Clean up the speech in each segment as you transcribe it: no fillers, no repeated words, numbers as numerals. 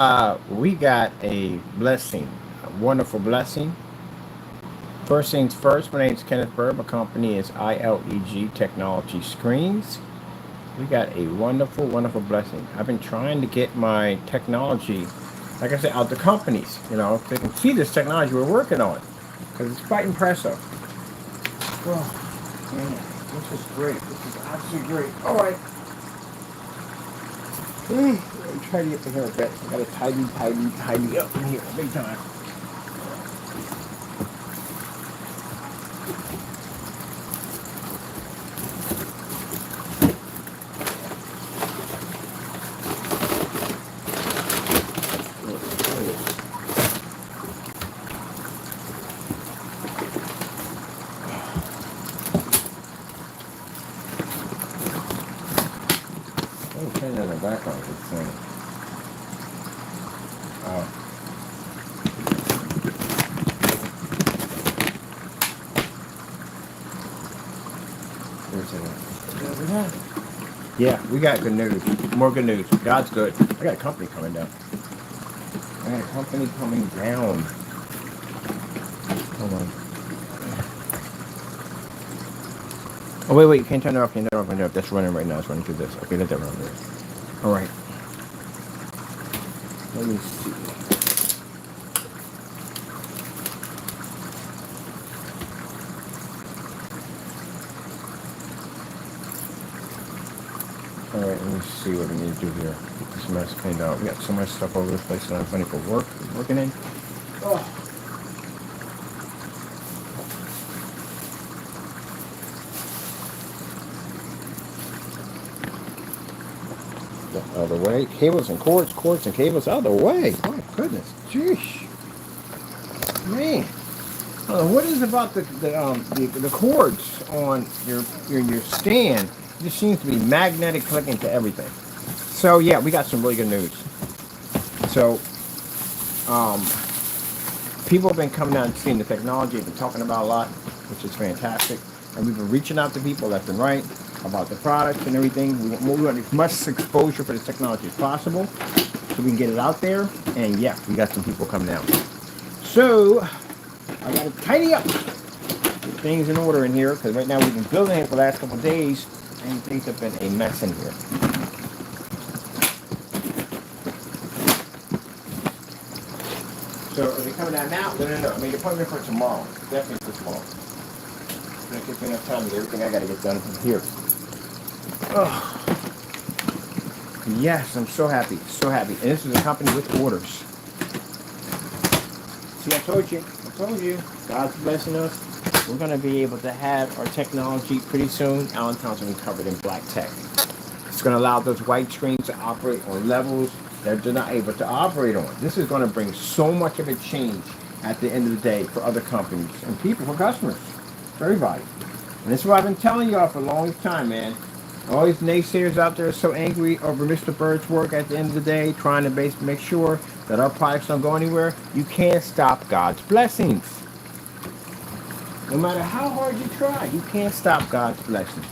We got a blessing, a wonderful blessing. First things first, my name is Kenneth Bird. My company is ILEG Technology Screens. We got a wonderful, wonderful blessing. I've been trying to get my technology, like I said, out to companies, so they can see this technology we're working on, because it's quite impressive. Oh, man, this is great. This is absolutely great. All right. I'm trying to get the hair a bit. I gotta tidy up in here big time. Oh, turn that in the background. It's funny. Oh. Where's it? Yeah, we got good news. More good news. God's good. I got a company coming down. I got a company coming down. Hold on. Oh, wait. You can't turn it off. Can't turn it off. Can't turn it off. That's running right now. It's running through this. Okay, let that run there. All right. Let me see. All right, let me see what we need to do here. Get this mess cleaned out. We got so much stuff all over the place that I'm funny for working in. Oh. Out of the way. Cables and cords and cables out of the way. My goodness. Jeez. Man. What is about the cords on your stand? It just seems to be magnetic clicking to everything. So yeah, we got some really good news. So people have been coming out and seeing the technology, have been talking about a lot, which is fantastic. And we've been reaching out to people left and right about the products and everything. We want as much exposure for this technology as possible so we can get it out there. And yeah, we got some people coming out. So I got to tidy up, get things in order in here, because right now we've been building it for the last couple of days and things have been a mess in here. So are they coming down now? No. I made an appointment for tomorrow. Definitely for tomorrow. I'm going to give me enough time to get everything I got to get done from here. Oh. Yes, I'm so happy. So happy. And this is a company with orders. See, I told you. God's blessing us. We're going to be able to have our technology pretty soon. Allentown's going to be covered in black tech. It's going to allow those white screens to operate on levels that they're not able to operate on. This is going to bring so much of a change at the end of the day for other companies and people, for customers, for everybody. And this is what I've been telling y'all for the longest time, man. All these naysayers out there are so angry over Mr. Bird's work at the end of the day, trying to make sure that our products don't go anywhere. You can't stop God's blessings. No matter how hard you try, you can't stop God's blessings.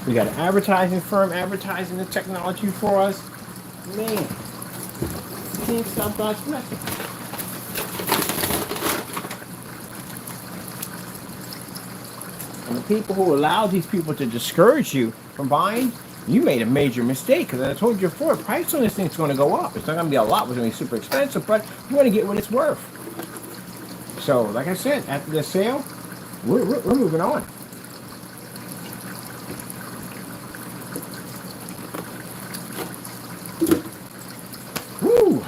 We got an advertising firm advertising the technology for us. Man, you can't stop God's blessings. And the people who allow these people to discourage you from buying, you made a major mistake. Because I told you before, the price on this thing's going to go up. It's not going to be a lot. It's going to be super expensive, but you want to get what it's worth. So, like I said, after the sale, we're moving on. Woo!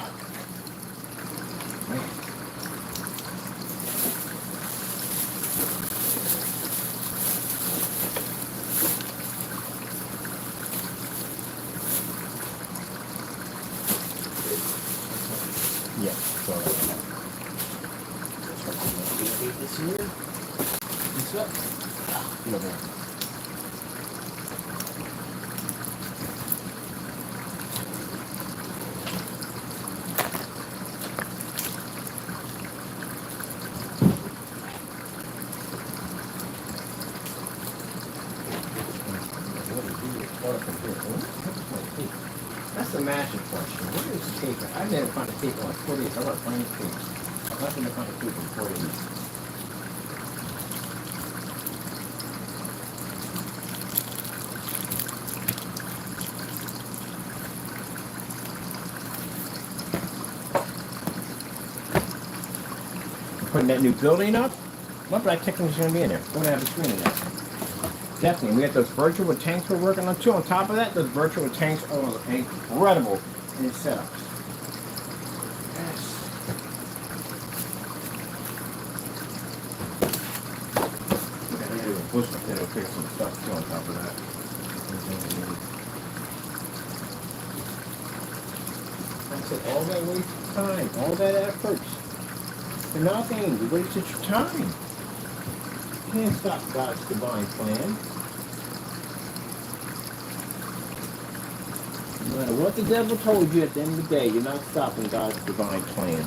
Yeah, so this here. This up. Get over there. the master question. What is tape? I never found a tape on 48. I want to find tape. I'm not going to find a tape on 48. Putting that new building up. What black technology is going to be in there? We're going to have a screen in there. Definitely. We got those virtual tanks we're working on too. On top of that, those virtual tanks are incredible in its setups. Yes. We'll fix some stuff too on top of that. I said all that waste of time, all that effort. For nothing. You wasted your time. You can't stop God's divine plan. No matter what the devil told you, at the end of the day, you're not stopping God's divine plan.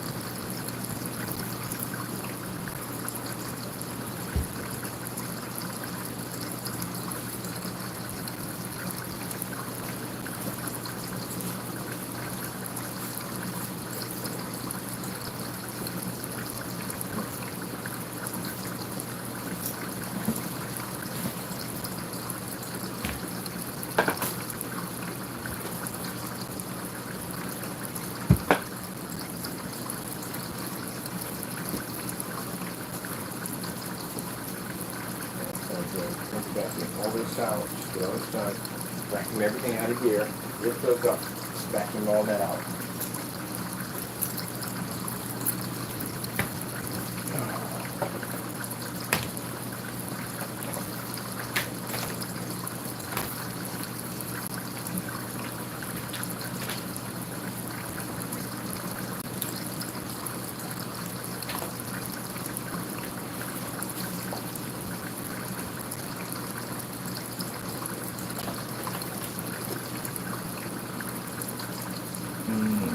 All this out, just get all this done, vacuum everything out of here, lift those up, just vacuum all that out.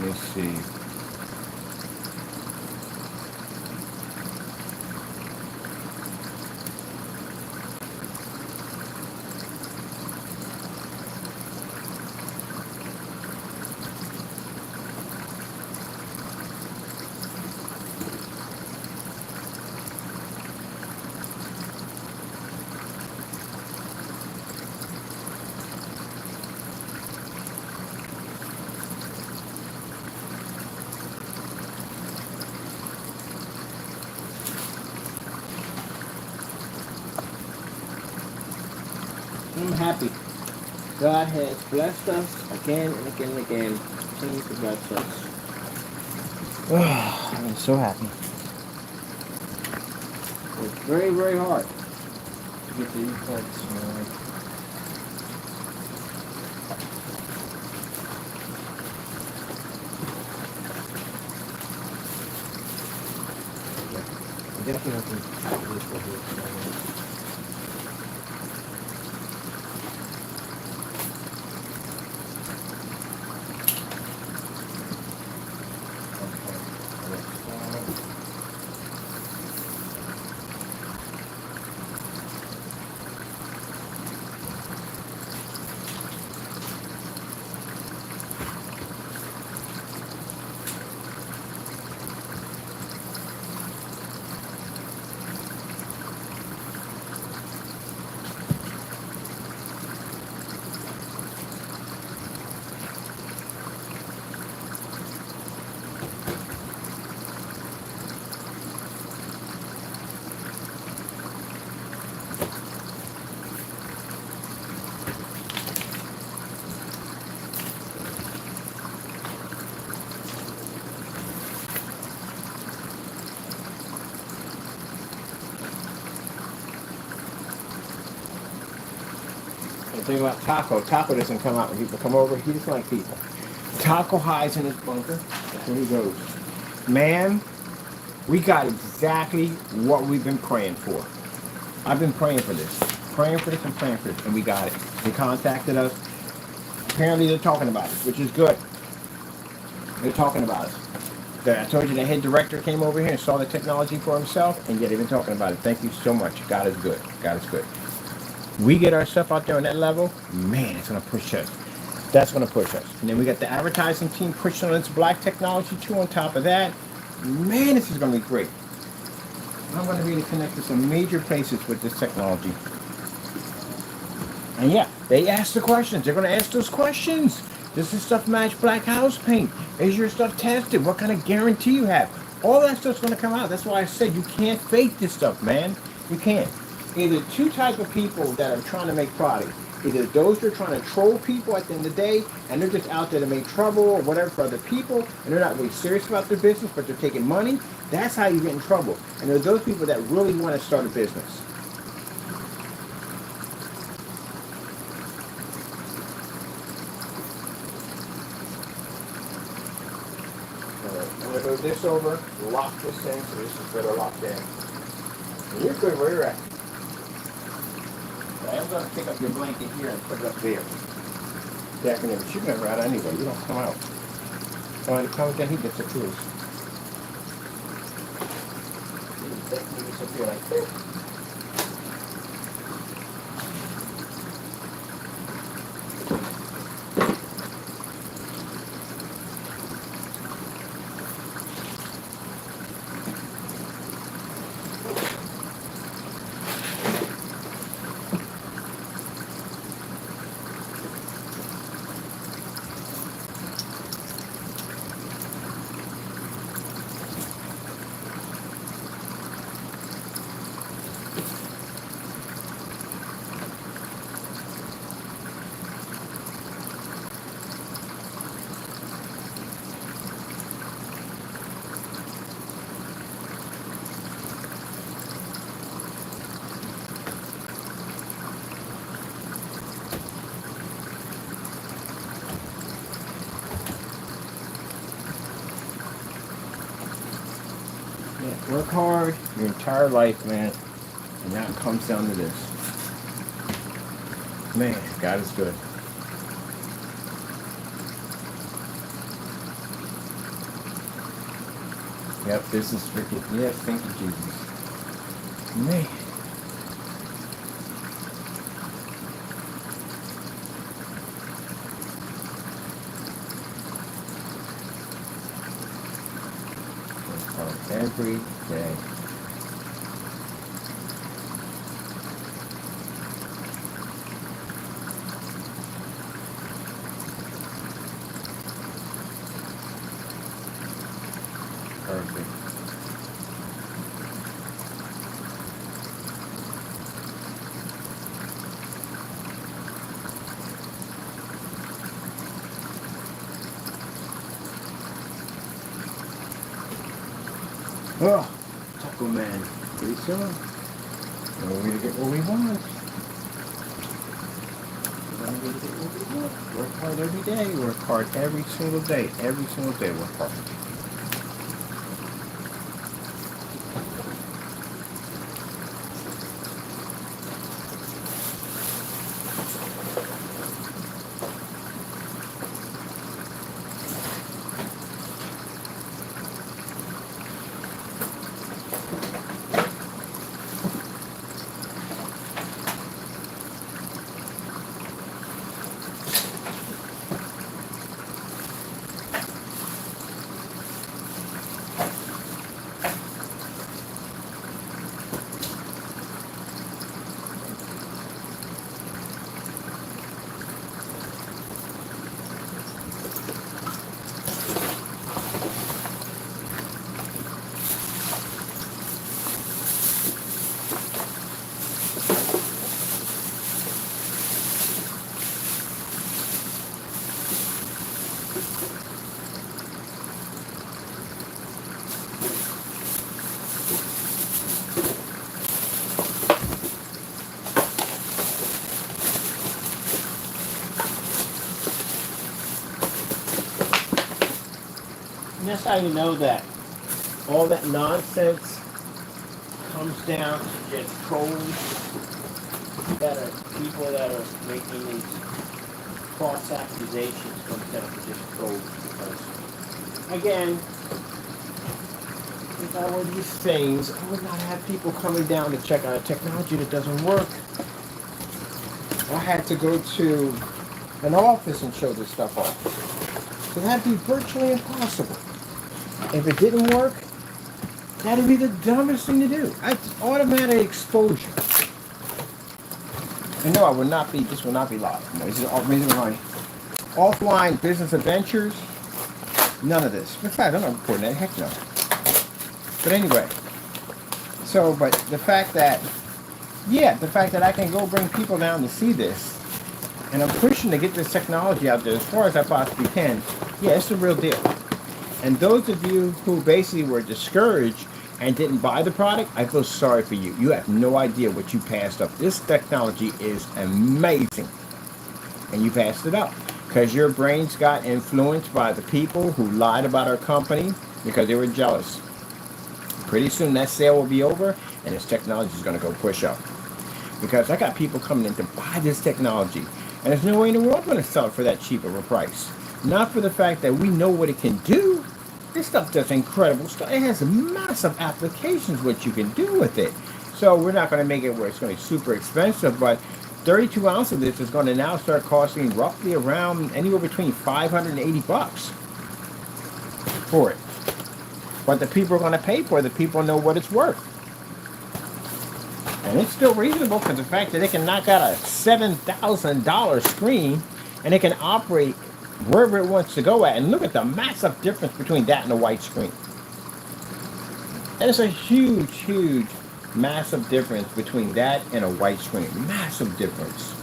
Let's see. I'm happy. God has blessed us again and again and again. Continue to bless us. I'm so happy. It's very, very hard to get these parts. Definitely have to do this for here. The thing about Taco doesn't come out when people come over. He doesn't like people. Taco hides in his bunker. That's where he goes. Man, we got exactly what we've been praying for. I've been praying for this. Praying for this and praying for this. And we got it. They contacted us. Apparently they're talking about us, which is good. They're talking about us. I told you the head director came over here and saw the technology for himself, and yet they've been talking about it. Thank you so much. God is good. God is good. We get our stuff out there on that level, man, it's going to push us. That's going to push us. And then we got the advertising team pushing on this black technology too on top of that. Man, this is going to be great. I'm going to be able to connect to some major places with this technology. And yeah, they ask the questions. They're going to ask those questions. Does this stuff match black house paint? Is your stuff tested? What kind of guarantee you have? All that stuff's going to come out. That's why I said you can't fake this stuff, man. You can't. Either two type of people that are trying to make product. Either those that are trying to troll people at the end of the day, and they're just out there to make trouble or whatever for other people, and they're not really serious about their business, but they're taking money. That's how you get in trouble. And there's those people that really want to start a business. I'm going to move this over, lock this thing, so this is better locked in. And you're good where you're at. I am going to pick up your blanket here and put it up there. Yeah, I can never shoot never out anyway. You don't come out. Somebody comes down, he gets a cruise. Maybe it's up here like this. Yeah, work hard your entire life, man. And now it comes down to this. Man, God is good. Yep, this is freaking, yes, thank you, Jesus. Man. Every day. Perfect. Oh, Taco Man. Pretty soon. We're going to get what we want. We're going to get what we want. Work hard every day. Work hard every single day. Every single day, work hard. And that's how you know that all that nonsense comes down to just trolls that are people that are making these false accusations comes down to just trolls because again, if I were these things, I would not have people coming down to check out a technology that doesn't work. I had to go to an office and show this stuff off. So that'd be virtually impossible. If it didn't work, that'd be the dumbest thing to do. That's automatic exposure. And no, I would not be, this will not be live. No, this is offline business adventures. None of this. In fact, I'm not recording that. Heck no. But anyway. So, but the fact that I can go bring people down to see this, and I'm pushing to get this technology out there as far as I possibly can, yeah, it's the real deal. And those of you who basically were discouraged and didn't buy the product, I feel sorry for you. You have no idea what you passed up. This technology is amazing. And you passed it up because your brains got influenced by the people who lied about our company because they were jealous. Pretty soon that sale will be over and this technology is going to go push up. Because I got people coming in to buy this technology. And there's no way in the world I'm going to sell it for that cheap of a price. Not for the fact that we know what it can do. This stuff does incredible stuff. It has massive applications what you can do with it. So we're not going to make it where it's going to be super expensive, but 32 ounces of this is going to now start costing roughly around anywhere between $580 for it. But the people are going to pay for it. The people know what it's worth. And it's still reasonable because the fact that it can knock out a $7,000 screen and it can operate wherever it wants to go at. And look at the massive difference between that and a white screen. And it's a huge, huge, massive difference between that and a white screen. Massive difference.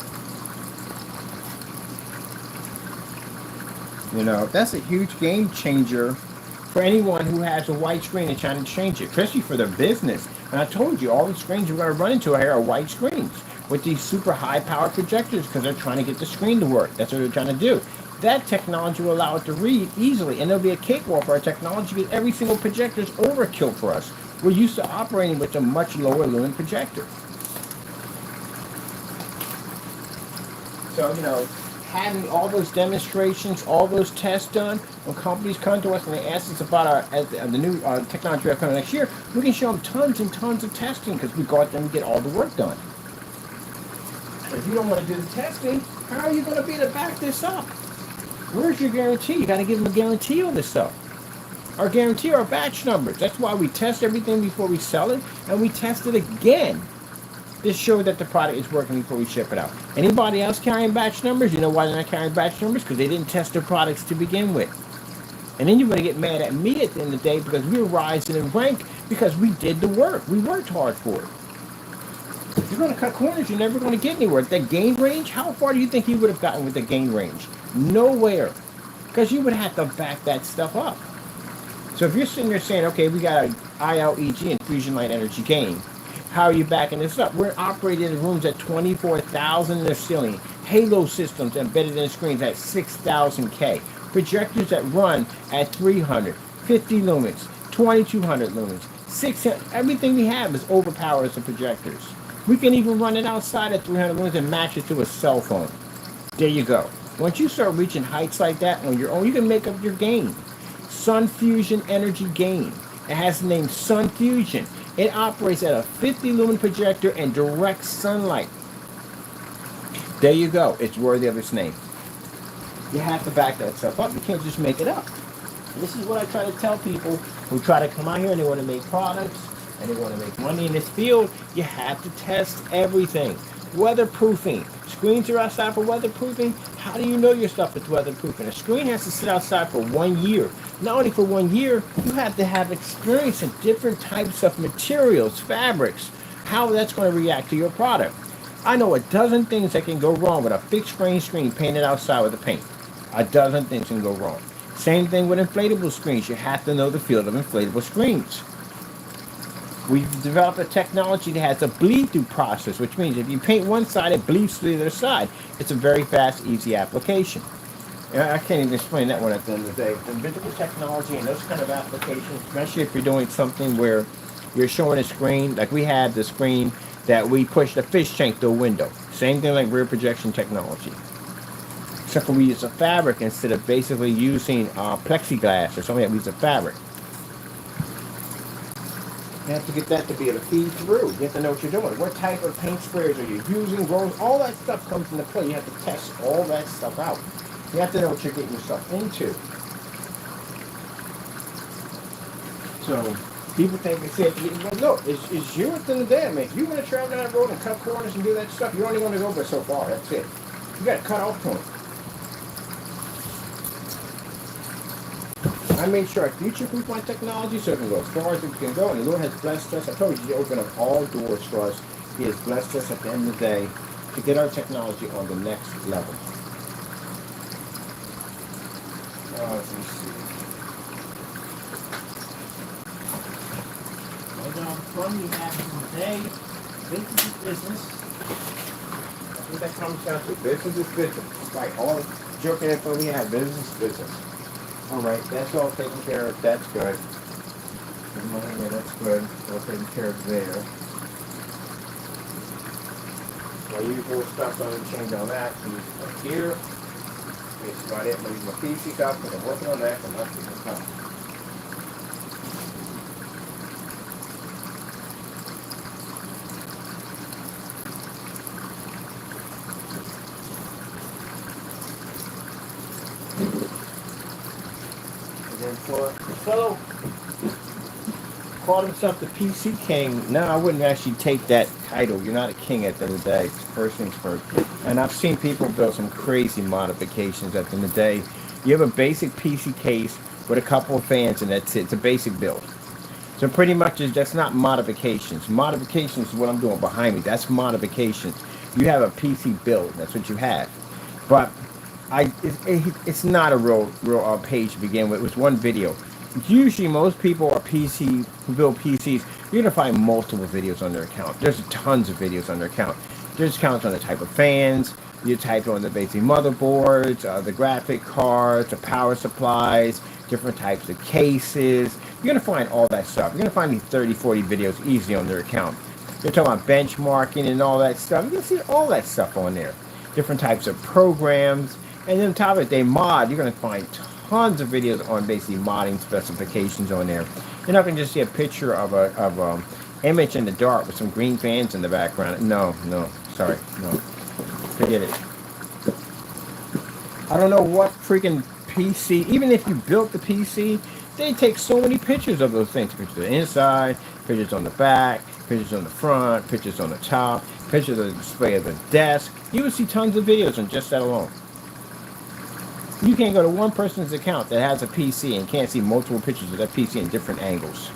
You know, that's a huge game changer for anyone who has a white screen and trying to change it, especially for their business. And I told you, all the screens you're going to run into here are white screens with these super high-powered projectors because they're trying to get the screen to work. That's what they're trying to do. That technology will allow it to read easily, and there'll be a cakewalk for our technology because every single projector is overkill for us. We're used to operating with a much lower lumen projector. So, you know, having all those demonstrations, all those tests done, when companies come to us and they ask us about the new technology we have coming next year, we can show them tons and tons of testing because we go out there and get all the work done. If you don't want to do the testing, how are you going to be able to back this up? Where's your guarantee? You got to give them a guarantee on this stuff. Our guarantee are batch numbers. That's why we test everything before we sell it, and we test it again to show that the product is working before we ship it out. Anybody else carrying batch numbers? You know why they're not carrying batch numbers? Because they didn't test their products to begin with. And then you're going to get mad at me at the end of the day because we were rising in rank because we did the work. We worked hard for it. If you're going to cut corners, you're never going to get anywhere. That gain range, how far do you think you would have gotten with the gain range? Nowhere. Because you would have to back that stuff up. So if you're sitting there saying, okay, we got an ILEG and fusion light energy gain, how are you backing this up? We're operating in rooms at 24,000 in the ceiling. Halo systems embedded in screens at 6,000 K. Projectors that run at 350 lumens, 2,200 lumens, 600. Everything we have is overpowered as the projectors. We can even run it outside at 300 lumens and match it to a cell phone. There you go. Once you start reaching heights like that on your own, you can make up your gain. Sun Fusion Energy Gain. It has the name Sun Fusion. It operates at a 50 lumen projector and direct sunlight. There you go. It's worthy of its name. You have to back that stuff up. You can't just make it up. This is what I try to tell people who try to come out here and they want to make products and they want to make money in this field. You have to test everything. Weatherproofing. Screens are outside for weatherproofing. How do you know your stuff is weatherproofing? A screen has to sit outside for 1 year. Not only for 1 year, you have to have experience in different types of materials, fabrics, how that's going to react to your product. I know a dozen things that can go wrong with a fixed grain screen painted outside with a paint. A dozen things can go wrong. Same thing with inflatable screens. You have to know the field of inflatable screens. We've developed a technology that has a bleed-through process, which means if you paint one side, it bleeds to the other side. It's a very fast, easy application. I can't even explain that one at the end of the day. The visible technology and those kind of applications, especially if you're doing something where you're showing a screen, like we have the screen that we push the fish tank through a window. Same thing like rear projection technology. Except for we use a fabric instead of basically using plexiglass or something that we use a fabric. You have to get that to be able to feed through. You have to know what you're doing. What type of paint sprayers are you using? Rolls, all that stuff comes into play. You have to test all that stuff out. You have to know what you're getting yourself into. So people think it's it. But look, it's you at the end of the day. I mean, if you want to travel down that road and cut corners and do that stuff, you're only going to go but so far. That's it. You got to cut off point. I made sure I future-proof my technology so it can go as far as it can go. And the Lord has blessed us. I told you to open up all doors for us. He has blessed us at the end of the day to get our technology on the next level. Let me see. From you have today, business is business. That's what that comes down to. Business is business. Right, all joking info we have, business is business. All right, that's all taken care of. That's good. Yeah, that's good. All taken care of there. My usual stuff, so I'm going to change all that. So up here. That's about it. I'm going to use my PC stuff because I'm working on that for not getting time. For the fellow called himself the PC King. No, I wouldn't actually take that title. You're not a king at the end of the day. First things first. And I've seen people build some crazy modifications at the end of the day. You have a basic PC case with a couple of fans and that's it. It's a basic build. So pretty much that's not modifications. Modifications is what I'm doing behind me. That's modifications. You have a PC build. That's what you have. But it's not a real page to begin with. It was one video. Usually most people are PC who build PCs. You're gonna find multiple videos on their account. There's tons of videos on their account. There's counts on the type of fans. You type on the basic motherboards, the graphic cards, the power supplies, different types of cases. You're gonna find all that stuff. You're gonna find these 30, 40 videos easily on their account. They're talking about benchmarking and all that stuff. You can see all that stuff on there. Different types of programs. And then on top of it, they mod. You're going to find tons of videos on basically modding specifications on there. You're not going to just see a picture of a image in the dark with some green fans in the background. No, sorry, no. Forget it. I don't know what freaking PC, even if you built the PC, they take so many pictures of those things. Pictures of the inside, pictures on the back, pictures on the front, pictures on the top, pictures of the display of the desk. You will see tons of videos on just that alone. You can't go to one person's account that has a PC and can't see multiple pictures of that PC in different angles.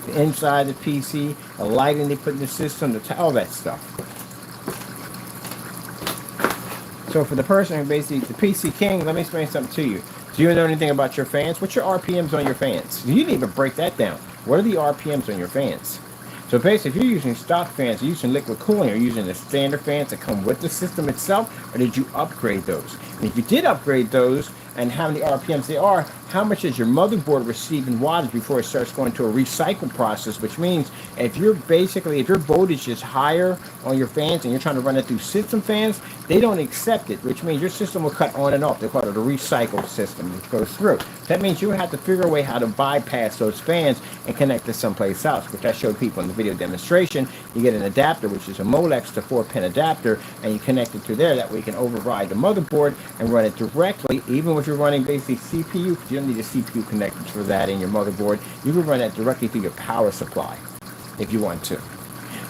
The inside of the PC, the lighting they put in the system, all that stuff. So for the person who basically, the PC King, let me explain something to you. Do you know anything about your fans? What's your RPMs on your fans? You didn't even break that down. What are the RPMs on your fans? So basically, if you're using stock fans, you're using liquid cooling, or using the standard fans that come with the system itself, or did you upgrade those? And if you did upgrade those, and how many RPMs they are, how much is your motherboard receiving wattage before it starts going to a recycle process, which means if your voltage is higher on your fans and you're trying to run it through system fans, they don't accept it, which means your system will cut on and off. They call it a recycle system. It goes through. That means you have to figure a way how to bypass those fans and connect to someplace else, which I showed people in the video demonstration. You get an adapter, which is a Molex to 4-pin adapter, and you connect it to there. That way you can override the motherboard and run it directly, even if you're running basically CPU, because you don't need a CPU connected for that in your motherboard. You can run that directly through your power supply if you want to.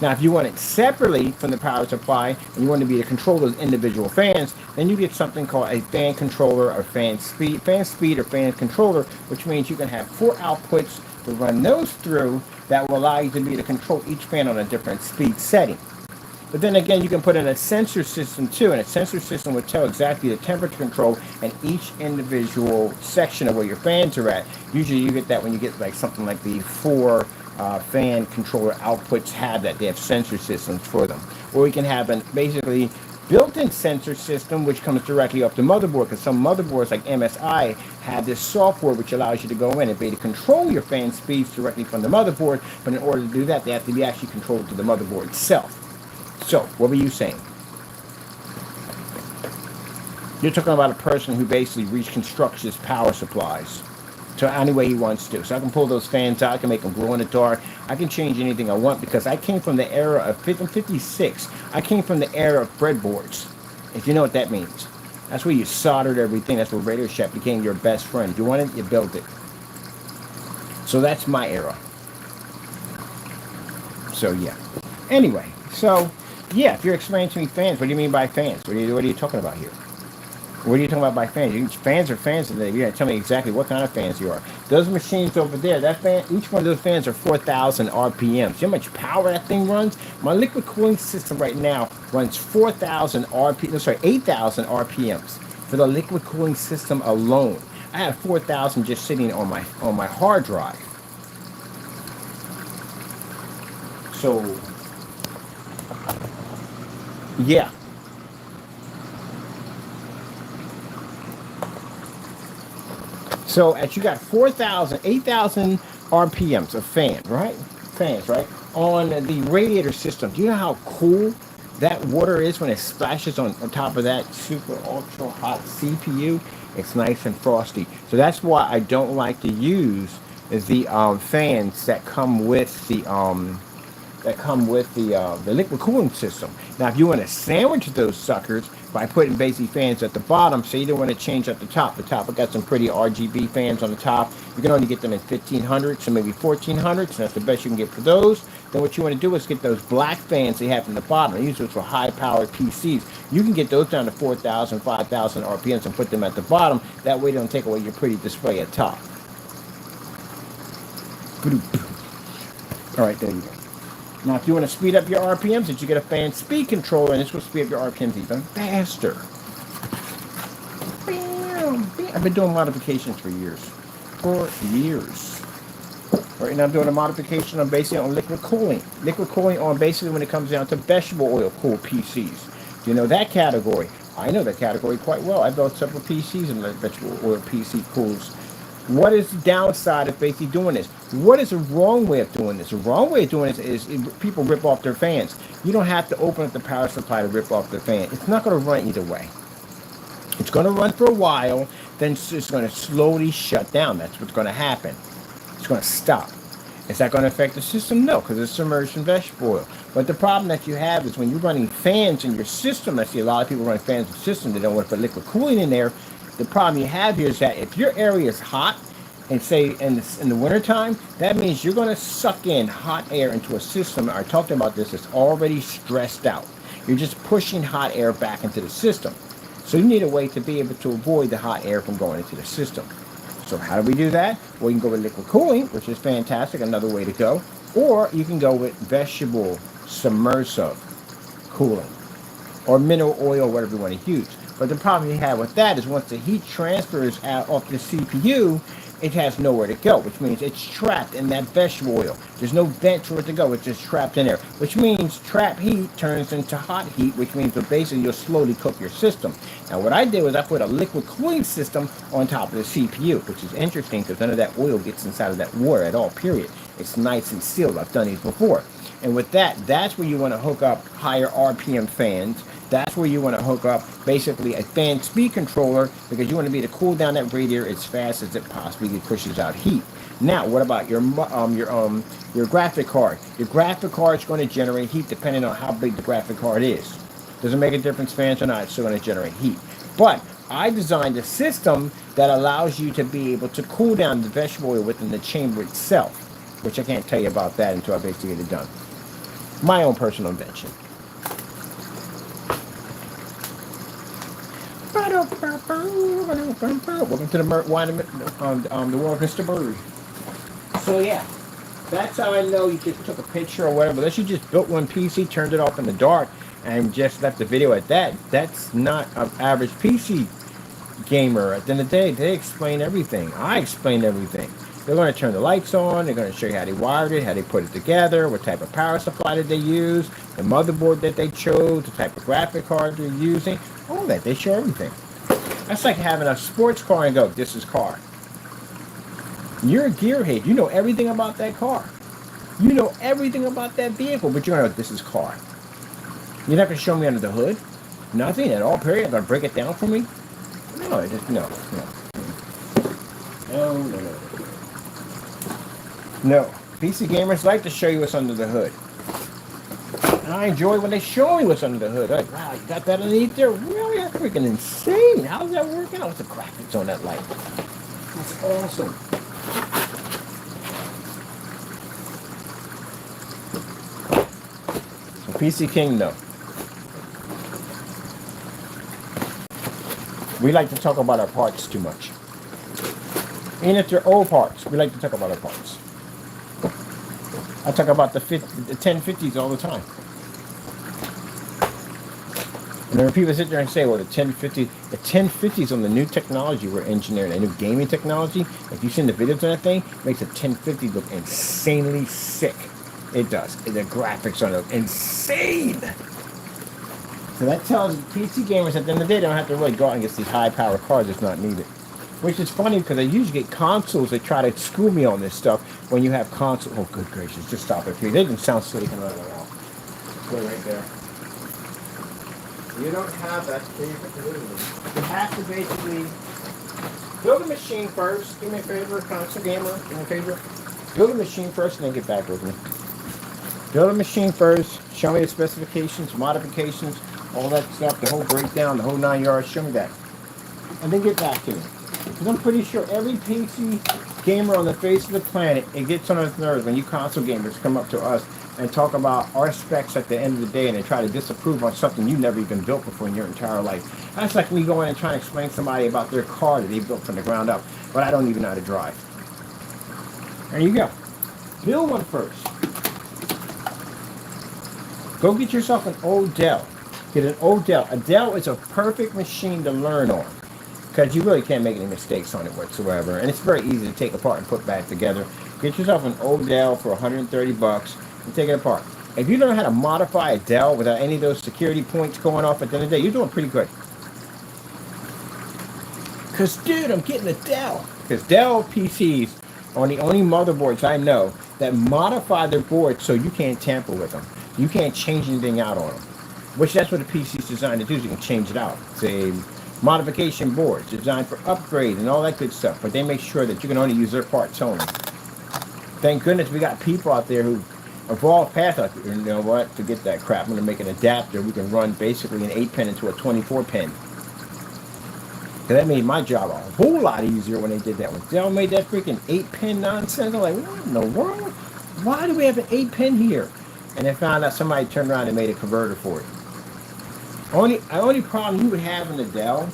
Now, if you want it separately from the power supply and you want to be able to control those individual fans, then you get something called a fan controller or fan speed or fan controller, which means you can have 4 outputs to run those through that will allow you to be able to control each fan on a different speed setting. But then again, you can put in a sensor system too, and a sensor system will tell exactly the temperature control and each individual section of where your fans are at. Usually you get that when you get like something like the 4 fan controller outputs have that. They have sensor systems for them. Or we can have a basically built-in sensor system which comes directly off the motherboard, because some motherboards like MSI have this software which allows you to go in and be able to control your fan speeds directly from the motherboard, but in order to do that, they have to be actually controlled to the motherboard itself. So, what were you saying? You're talking about a person who basically reconstructs his power supplies. to any way he wants to. So I can pull those fans out, I can make them glow in the dark, I can change anything I want, because I came from the era of 56. I came from the era of breadboards, if you know what that means. That's where you soldered everything. That's where Radio Shack became your best friend. You want it, you built it. So that's my era. So yeah. Anyway, so yeah, if you're explaining to me fans, what do you mean by fans? What are you talking about here? What are you talking about by fans? Fans are fans today. You gotta tell me exactly what kind of fans you are. Those machines over there, that fan, each one of those fans are 4,000 RPMs. You know how much power that thing runs? My liquid cooling system right now runs 4,000 RPMs. Sorry, 8,000 RPMs for the liquid cooling system alone. I have 4,000 just sitting on my hard drive. So yeah. So as you got 4,000, 8,000 RPMs of fan, right? Fans, right? On the radiator system. Do you know how cool that water is when it splashes on top of that super ultra hot CPU? It's nice and frosty. So that's why I don't like to use the fans that come with the liquid cooling system. Now, if you want to sandwich those suckers by putting basically fans at the bottom, so you don't want to change at the top. The top, I've got some pretty RGB fans on the top. You can only get them in 1500, so maybe 1400, so that's the best you can get for those. Then what you want to do is get those black fans they have in the bottom. I use those for high-powered PCs. You can get those down to 4,000, 5,000 RPMs and put them at the bottom. That way they don't take away your pretty display at top. All right, there you go. Now, if you want to speed up your RPMs, you get a fan speed controller, and this will speed up your RPMs even faster. Bam, bam. I've been doing modifications for years. Right now, I'm doing a modification on basically on liquid cooling. Liquid cooling on basically when it comes down to vegetable oil cooled PCs. Do you know that category? I know that category quite well. I built several PCs in vegetable oil PC cools. What is the downside of basically doing this? What is the wrong way of doing this? The wrong way of doing this is people rip off their fans. You don't have to open up the power supply to rip off the fan. It's not going to run either way. It's going to run for a while, then it's going to slowly shut down. That's what's going to happen. It's going to stop. Is that going to affect the system? No, because it's submerged in vegetable oil. But the problem that you have is when you're running fans in your system, I see a lot of people run fans in the system, they don't want to put liquid cooling in there. The problem you have here is that if your area is hot, and say in the wintertime, that means you're going to suck in hot air into a system. I talked about this, it's already stressed out. You're just pushing hot air back into the system. So you need a way to be able to avoid the hot air from going into the system. So how do we do that? Well, you can go with liquid cooling, which is fantastic, another way to go. Or you can go with vegetable submersive cooling, or mineral oil, whatever you want to use. But the problem you have with that is once the heat transfers out off the CPU, it has nowhere to go, which means it's trapped in that vegetable oil. There's no vent for it to go. It's just trapped in there, which means trapped heat turns into hot heat, which means that basically you'll slowly cook your system. Now, what I did was I put a liquid cooling system on top of the CPU, which is interesting because none of that oil gets inside of that water at all, period. It's nice and sealed. I've done these before. And with that, that's where you want to hook up higher RPM fans. That's where you want to hook up basically a fan speed controller because you want to be able to cool down that radiator as fast as it possibly pushes out heat. Now, what about your graphic card? Your graphic card is going to generate heat depending on how big the graphic card is. Doesn't make a difference, fans or not, it's still going to generate heat. But I designed a system that allows you to be able to cool down the vegetable oil within the chamber itself, which I can't tell you about that until I basically get it done. My own personal invention. Welcome to the world of Mr. Bird. So yeah, that's how I know you just took a picture or whatever. Unless you just built one PC, turned it off in the dark, and just left the video at that. That's not an average PC gamer. At the end of the day, they explain everything. I explain everything. They're going to turn the lights on. They're going to show you how they wired it, how they put it together, what type of power supply did they use, the motherboard that they chose, the type of graphic card they're using, all that. They show everything. That's like having a sports car and go, this is car. You're a gearhead. You know everything about that car. You know everything about that vehicle, but you're going to go, this is car. You're not going to show me under the hood? Nothing at all, period? You're going to break it down for me? No, no. No, no, no. No. PC gamers like to show you what's under the hood. And I enjoy when they show me what's under the hood. Like, wow, you got that underneath there? Really? That's freaking insane. How's that working out? What's the graphics on that light? That's awesome. So PC King, no. We like to talk about our parts too much. Even if they're old parts, we like to talk about our parts. I talk about the 1050s all the time. And when people sit there and say, well, the 1050s on the new technology we're engineering, the new gaming technology, if you've seen the videos on that thing, it makes a 1050 look insanely sick. It does. The graphics on it, insane. So that tells PC gamers at the end of the day, they don't have to really go out and get these high-power cards. It's not needed. Which is funny because I usually get consoles that try to school me on this stuff when you have consoles. Oh, good gracious, just stop it, please. They didn't sound silly coming out of their mouth. Go right there. You don't have that. You have to basically build a machine first. Do me a favor, console gamer. Do me a favor. Build a machine first and then get back with me. Build a machine first. Show me the specifications, modifications, all that stuff, the whole breakdown, the whole 9 yards. Show me that. And then get back to me. Because I'm pretty sure every PC gamer on the face of the planet, it gets on its nerves when you console gamers come up to us and talk about our specs at the end of the day and they try to disapprove on something you never even built before in your entire life. That's like me going and trying to explain to somebody about their car that they built from the ground up, but I don't even know how to drive. There you go. Build one first. Go get yourself an old Dell. Get an old Dell. A Dell is a perfect machine to learn on because you really can't make any mistakes on it whatsoever. And it's very easy to take apart and put back together. Get yourself an old Dell for 130 bucks and take it apart. If you learn how to modify a Dell without any of those security points going off at the end of the day, you're doing pretty good. Because, dude, I'm getting a Dell. Because Dell PCs are the only motherboards I know that modify their boards so you can't tamper with them. You can't change anything out on them. Which that's what a PC is designed to do, so you can change it out. It's a modification board. It's designed for upgrades and all that good stuff. But they make sure that you can only use their parts only. Thank goodness we got people out there who evolved past us. You know what? Forget that crap. I'm going to make an adapter. We can run basically an 8-pin into a 24-pin. That made my job a whole lot easier when they did that. When Dell made that freaking 8-pin nonsense, I'm like, what in the world? Why do we have an 8-pin here? And they found out somebody turned around and made a converter for it. Only problem you would have in the Dell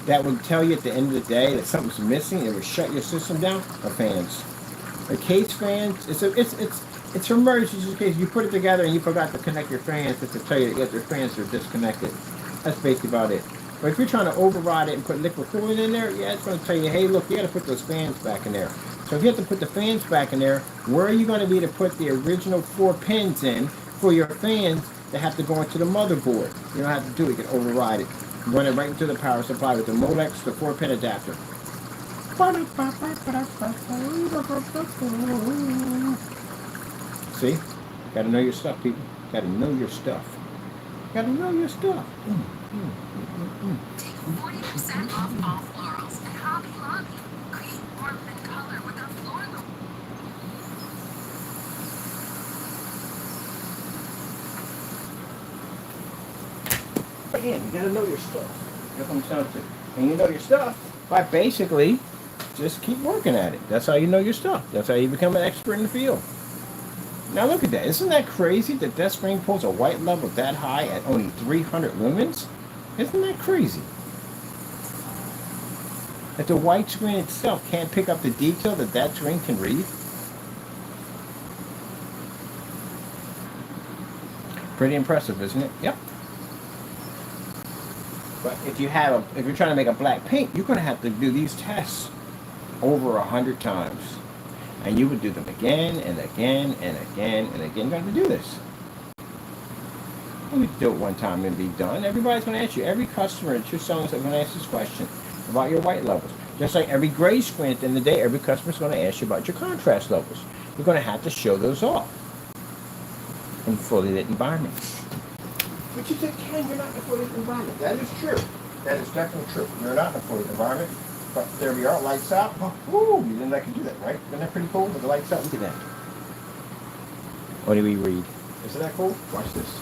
that would tell you at the end of the day that something's missing, it would shut your system down, are fans. The case fans, it's for emergency in case you put it together and you forgot to connect your fans just to tell you that your fans are disconnected. That's basically about it. But if you're trying to override it and put liquid cooling in there, yeah, it's going to tell you, hey, look, you got to put those fans back in there. So if you have to put the fans back in there, where are you going to be to put the original 4 pins in for your fans that have to go into the motherboard? You don't have to do it. You can override it. Run it right into the power supply with the Molex, the 4-pin adapter. See? Got to know your stuff, people. Got to know your stuff. Got to know your stuff. Take 40% off all florals at Hobby Lobby. Create warmth and color with our floral. Again, you gotta know your stuff. That's what I'm telling you. And you know your stuff by basically just keep working at it. That's how you know your stuff. That's how you become an expert in the field. Now look at that. Isn't that crazy that that screen pulls a white level that high at only 300 lumens? Isn't that crazy? That the white screen itself can't pick up the detail that that screen can read? Pretty impressive, isn't it? Yep. But if you're trying to make a black paint, you're going to have to do these tests over 100 times. And you would do them again and again and again and again. You're going to have to do this. You do it one time and be done. Everybody's going to ask you. Every customer that you're selling is going to ask this question about your white levels. Just like every gray screen at the end of the day, every customer is going to ask you about your contrast levels. You're going to have to show those off in fully lit environments. But you said, Ken, you're not in a fully lit environment. That is true. That is definitely true. You're not in a fully lit environment. But there we are, lights out. Oh, woo, you didn't like to do that, right? Isn't that pretty cool with the lights out? Look at that. What do we read? Isn't that cool? Watch this.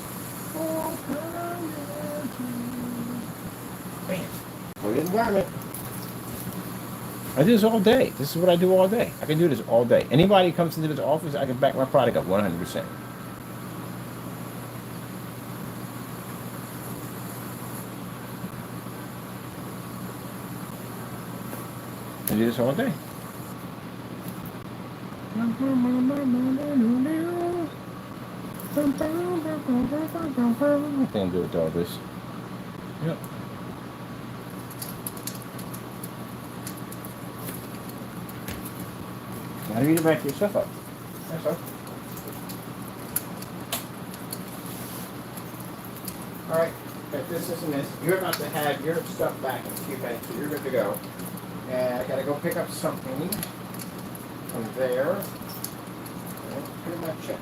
Bam. Look at the environment. I do this all day. This is what I do all day. I can do this all day. Anybody who comes into this office, I can back my product up 100%. I do this all day. I can't do it with all this. Yep. Now you need to back your stuff up. That's all. Alright, got this and this. You're about to have your stuff back in a few minutes, so you're good to go. And I gotta go pick up something from there. Pretty much it.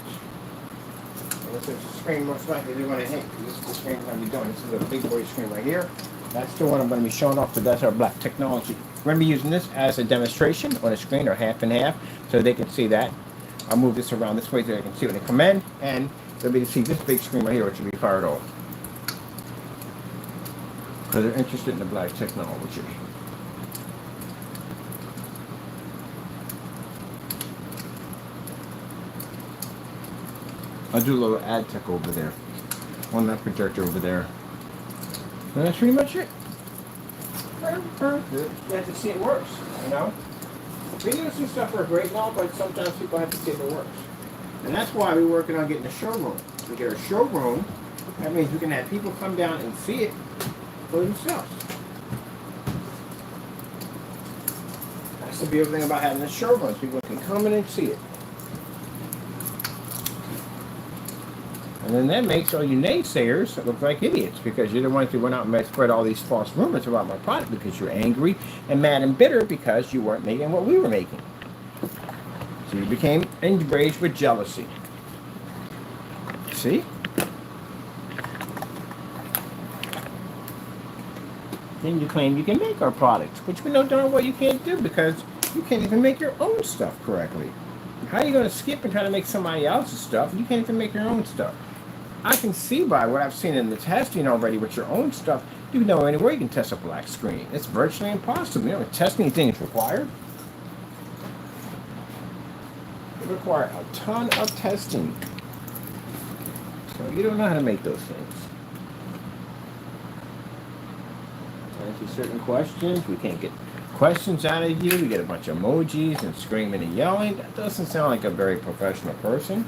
This is the screen most likely you're going to hit. This is the screen I'm going to be doing. This is a big boy screen right here. That's the one I'm going to be showing off, but that's our black technology. We're going to be using this as a demonstration on a screen, or half and half, so they can see that. I'll move this around this way so they can see when they come in, and they'll be able to see this big screen right here, which will be fired off. Because they're interested in the black technology. I'll do a little ad tech over there on that projector over there. And that's pretty much it. You have to see it works, you know? Videos and stuff are great now, but sometimes people have to see if it works. And that's why we're working on getting a showroom. We get a showroom, that means we can have people come down and see it for themselves. That's the beautiful thing about having a showroom. People can come in and see it. And then that makes all you naysayers look like idiots, because you're the ones who went out and spread all these false rumors about my product because you're angry and mad and bitter because you weren't making what we were making. So you became enraged with jealousy. See? Then you claim you can make our products, which we know darn well you can't do because you can't even make your own stuff correctly. How are you going to skip and try to make somebody else's stuff? You can't even make your own stuff. I can see by what I've seen in the testing already with your own stuff, you know anywhere you can test a black screen. It's virtually impossible. You know, testing things required. They require a ton of testing. So you don't know how to make those things. Answer certain questions. We can't get questions out of you. We get a bunch of emojis and screaming and yelling. That doesn't sound like a very professional person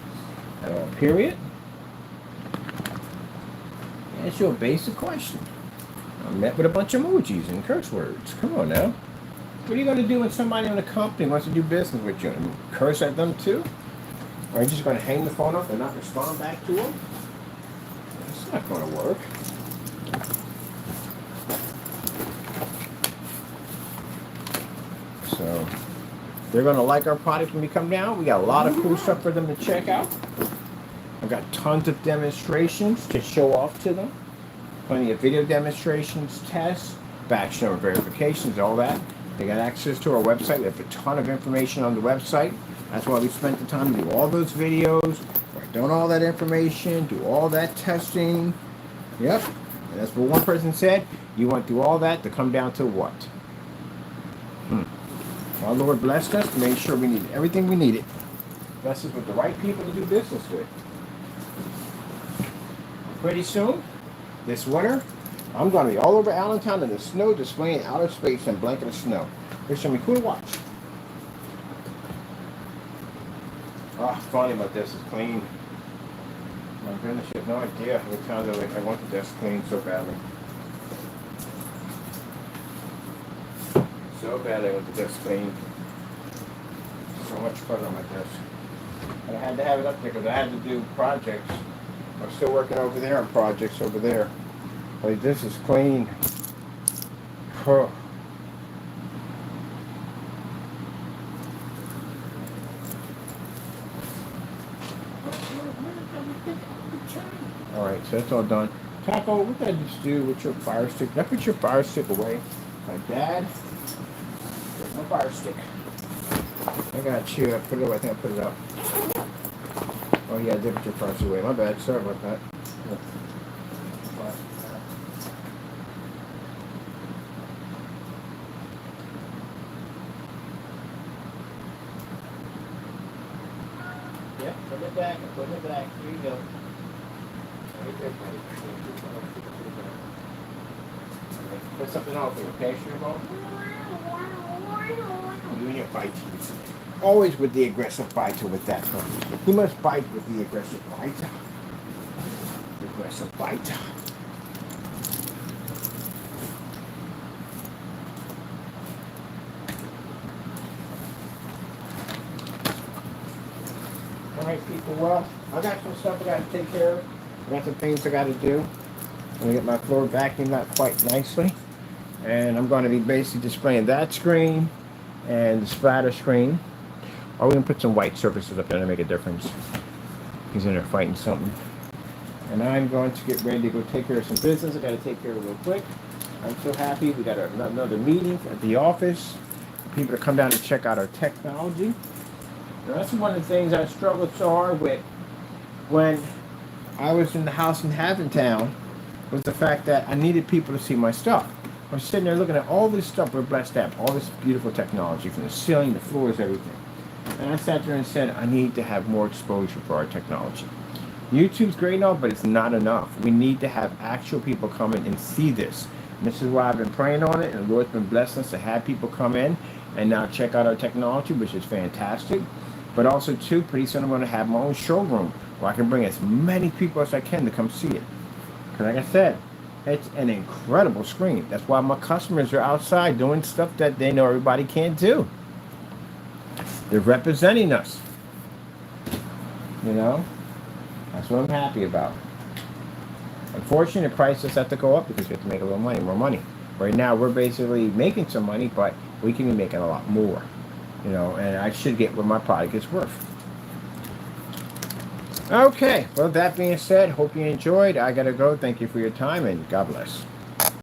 at all, period. Ask you a basic question. I'm met with a bunch of emojis and curse words. Come on now. What are you going to do when somebody in a company wants to do business with you? And curse at them too? Or are you just going to hang the phone up and not respond back to them? That's not going to work. So they're going to like our product when we come down. We got a lot of cool stuff for them to check out. I've got tons of demonstrations to show off to them. Plenty of video demonstrations, tests, batch number verifications, all that. They got access to our website. We have a ton of information on the website. That's why we spent the time to do all those videos, write down all that information, do all that testing. Yep. And that's what one person said. You went through all that to come down to what? Our Lord blessed us to make sure we needed everything we needed. Blessed us with the right people to do business with. Pretty soon, this winter, I'm going to be all over Allentown in the snow, displaying outer space and blanket of snow. It's going to be cool to watch. Oh, funny about this, it's clean. My goodness, you have no idea how many times I want the desk clean so badly. So badly I want the desk clean. So much fun on my desk. And I had to have it up there because I had to do projects. I'm still working over there on projects over there. Like, this is clean. Oh. Alright, so that's all done. Taco, what did I just do with your fire stick? Did I put your fire stick away? My dad fire stick. I got a chair. Put it away. I think I put it up. Oh yeah, dip it across the way. My bad. Sorry about that. Yeah, put it back. Put it back. Here you go. Right there, buddy. Put something else in, okay, Sugar? You and your bite. Always with the aggressive biter with that one. He must bite with the aggressive biter. Aggressive biter. Alright people, well, I got some stuff I gotta take care of. I got some things I gotta do. I'm gonna get my floor vacuumed out quite nicely. And I'm gonna be basically displaying that screen and the splatter screen. Or we can put some white surfaces up there to make a difference. He's in there fighting something. And I'm going to get ready to go take care of some business. I got to take care of it real quick. I'm so happy. We got another meeting at the office. People to come down and check out our technology. Now, that's one of the things I struggled so hard with when I was in the house in Haventown, was the fact that I needed people to see my stuff. I was sitting there looking at all this stuff we're blessed to have, all this beautiful technology, from the ceiling, the floors, everything. And I sat there and said, I need to have more exposure for our technology. YouTube's great and all, but it's not enough. We need to have actual people come in and see this. And this is why I've been praying on it, and the Lord's been blessing us to have people come in and now check out our technology, which is fantastic. But also, too, pretty soon I'm going to have my own showroom where I can bring as many people as I can to come see it. Because like I said, it's an incredible screen. That's why my customers are outside doing stuff that they know everybody can't do. They're representing us. You know? That's what I'm happy about. Unfortunately, the prices have to go up because we have to make a little money, more money. Right now, we're basically making some money, but we can be making a lot more. You know, and I should get what my product is worth. Okay, well, that being said, hope you enjoyed. I gotta go. Thank you for your time, and God bless.